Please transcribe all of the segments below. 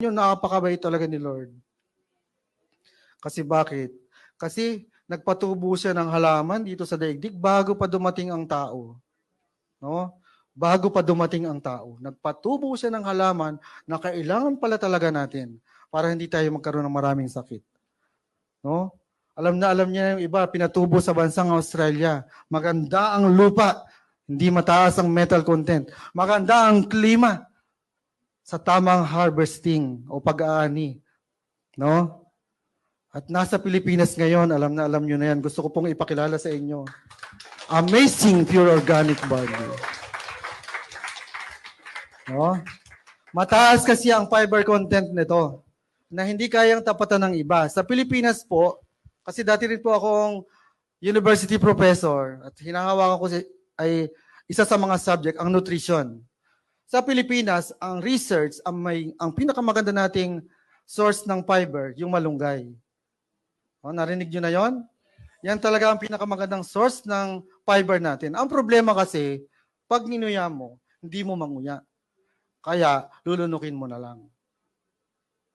Yung napakabait talaga ni Lord. Kasi bakit? Kasi nagpatubo siya ng halaman dito sa daigdig bago pa dumating ang tao. No? Bago pa dumating ang tao. Nagpatubo siya ng halaman na kailangan pala talaga natin para hindi tayo magkaroon ng maraming sakit. No? Alam niya yung iba, pinatubo sa bansang Australia. Maganda ang lupa, hindi mataas ang metal content. Maganda ang klima sa tamang harvesting o pag-aani. No? At nasa Pilipinas ngayon, alam nyo na yan. Gusto ko pong ipakilala sa inyo. Amazing Pure Organic Barley. No? Mataas kasi ang fiber content nito na hindi kayang tapatan ng iba. Sa Pilipinas po, kasi dati rin po akong university professor at hinahawakan ko ay isa sa mga subject, ang nutrition. Sa Pilipinas, ang research, ang pinakamaganda nating source ng fiber, yung malunggay. O, narinig nyo na yon? Yan talaga ang pinakamagandang source ng fiber natin. Ang problema kasi, pag ninuya mo, hindi mo manguya. Kaya, lulunukin mo na lang.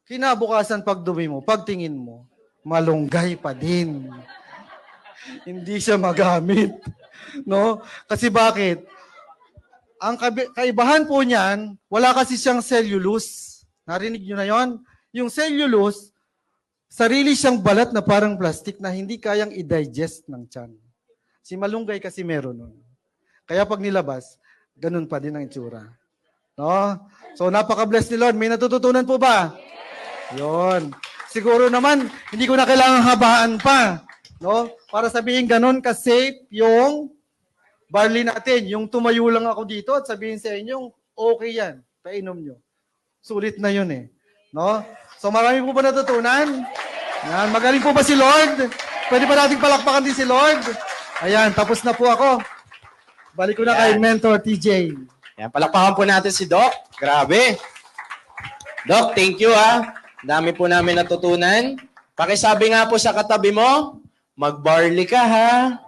Kinabukasan pag dumi mo, pagtingin mo, malunggay pa din. Hindi siya magamit. No? Kasi bakit? Ang kaibahan po niyan, wala kasi siyang cellulose. Narinig nyo na yon? Yung cellulose, sarili siyang balat na parang plastic na hindi kayang i-digest ng tiyan. Si malunggay kasi meron nun. Kaya pag nilabas, ganun pa din ang itsura. No? So napaka-bless ni Lord. May natututunan po ba? Yon. Siguro naman, hindi ko na kailangan habaan pa. No? Para sabihin ganun ka-safe yung barley natin. Yung tumayo lang ako dito at sabihin sa inyo, okay yan. Painom nyo. Sulit na yun eh. No? So marami po ba natutunan? Yan. Magaling po ba si Lord? Pwede ba nating palakpakan din si Lord? Ayan, tapos na po ako. Balik ko na kay Mentor TJ. Yan, palakpakan po natin si Doc. Grabe. Doc, thank you ha. Dami po namin natutunan. Pakisabi nga po sa katabi mo, mag-barley ka ha.